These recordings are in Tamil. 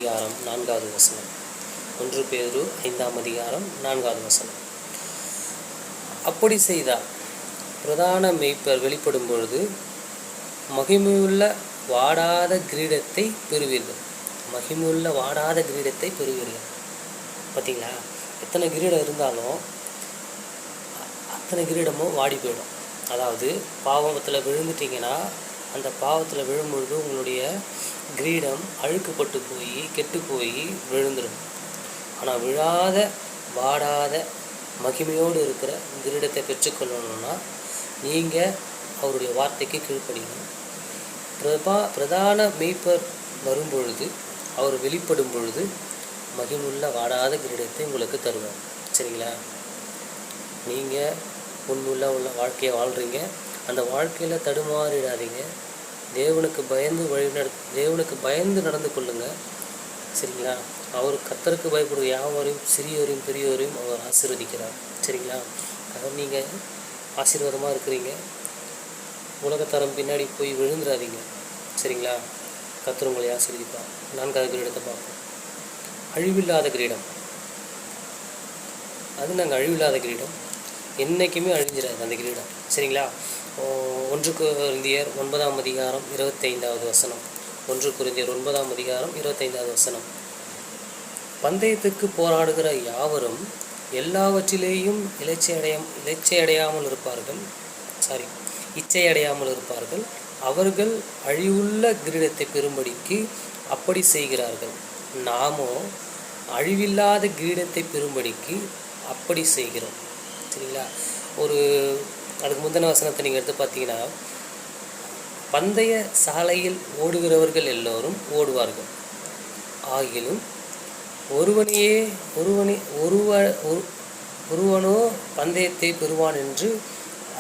அதிகாரம் 4வது வசனம். 1 பேதுரு 5ஆம் அதிகாரம் 4வது வசனம். அப்படி செய்தால் பிரதான மேய்ப்பர் வெளிப்படும் பொழுது மகிமையுள்ள வாடாத கிரீடத்தை பெறுவீர்கள். மகிமையுள்ள வாடாத கிரீடத்தை பெறுவீர்கள். பார்த்தீங்களா, எத்தனை கிரீடம் இருந்தாலும் அத்தனை கிரீடமும் வாடி போயிடும். அதாவது பாவத்தில் விழுந்துட்டிங்கன்னா அந்த பாவத்தில் விழும்பொழுது உங்களுடைய கிரீடம் அழுக்குப்பட்டு போய் கெட்டு போய் விழுந்துடும். ஆனால் விழாத வாடாத மகிமையோடு இருக்கிற கிரீடத்தை பெற்றுக்கொள்ளணும்னா நீங்கள் அவருடைய வார்த்தைக்கு கீழ்ப்படியணும். பிரதான மேய்ப்பர் வரும்பொழுது அவர் வெளிப்படும் பொழுது மகிமுள்ள வாடாத கிரீடத்தை உங்களுக்கு தருவார். சரிங்களா, நீங்கள் உண்மையுள்ள வாழ்க்கையை வாழ்கிறீங்க. அந்த வாழ்க்கையில் தடுமாறிடாதீங்க. தேவனுக்கு பயந்து நடந்து கொள்ளுங்க. சரிங்களா, அவர் கர்த்தருக்கு பயப்படுற யாவரையும் சிறியோரையும் பெரியோரையும் அவர் ஆசீர்வதிக்கிறார். சரிங்களா, அதாவது நீங்கள் ஆசீர்வாதமாக இருக்கிறீங்க. உலகத்தரம் பின்னாடி போய் விழுந்துடாதீங்க. சரிங்களா, கர்த்தர் உங்களை ஆசீர்வதிப்பார். 4வது கிரீடத்தை பார்ப்போம். அழிவில்லாத கிரீடம். அது நாங்கள் அழிவில்லாத கிரீடம், என்றைக்குமே அழிஞ்சிடாது அந்த கிரீடம். சரிங்களா, 1 கொரிந்தியர் 9ஆம் அதிகாரம் 25வது வசனம். 1 கொரிந்தியர் 9ஆம் அதிகாரம் 25வது வசனம். பந்தயத்துக்கு போராடுகிற யாவரும் எல்லாவற்றிலேயும் இச்சையடையாமல் இருப்பார்கள். அவர்கள் அழிவுள்ள கிரீடத்தை பெறும்படிக்கு அப்படி செய்கிறார்கள். நாமோ அழிவில்லாத கிரீடத்தை பெறும்படிக்கு அப்படி செய்கிறோம். சரிங்களா, அதுக்கு முந்தின வசனத்தை நீங்கள் எடுத்து பார்த்தீங்கன்னா, பந்தய சாலையில் ஓடுகிறவர்கள் எல்லோரும் ஓடுவார்கள், ஆகிலும் ஒருவனோ பந்தயத்தை பெறுவான் என்று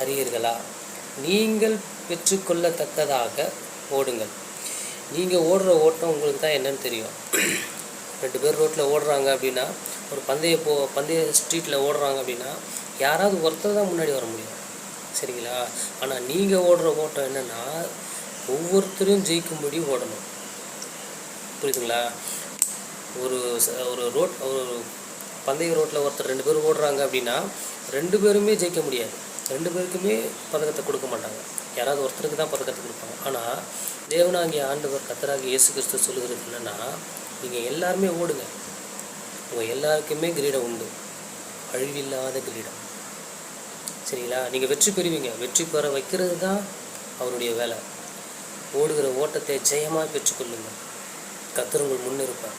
அறியீர்களா? நீங்கள் பெற்றுக்கொள்ளத்தக்கதாக ஓடுங்கள். நீங்கள் ஓடுற ஓட்டம் உங்களுக்கு தான் என்னன்னு தெரியும். 2 பேர் ரோட்டில் ஓடுறாங்க அப்படின்னா, ஒரு பந்தய ஸ்ட்ரீட்டில் ஓடுறாங்க அப்படின்னா யாராவது ஒருத்தர் தான் முன்னாடி வர முடியும். சரிங்களா, ஆனால் நீங்கள் ஓடுற ஓட்டம் என்னென்னா ஒவ்வொருத்தரையும் ஜெயிக்கும்படி ஓடணும். புரியுதுங்களா? ஒரு பந்தய ரோட்டில் ஒருத்தர் 2 பேர் ஓடுறாங்க அப்படின்னா 2 பேருமே ஜெயிக்க முடியாது. 2 பேருக்குமே பதக்கத்தை கொடுக்க மாட்டாங்க. யாராவது ஒருத்தருக்கு தான் பதக்கத்தை கொடுப்பாங்க. ஆனால் தேவனாகிய ஆண்டவர் கர்த்தராகிய இயேசு கிறிஸ்து சொல்லுகிறது என்னென்னா, நீங்கள் எல்லாருமே ஓடுங்க. உங்கள் எல்லாருக்குமே கிரீடம் உண்டு, அழிவில்லாத கிரீடம். சரிங்களா, நீங்கள் வெற்றி பெறுவீங்க. வெற்றி பெற வைக்கிறது தான் அவருடைய வேலை. ஓடுகிற ஓட்டத்தை ஜெயமாக பெற்றுக்கொள்ளுங்கள். கர்த்தர் உங்கள் முன்னிருப்பார்.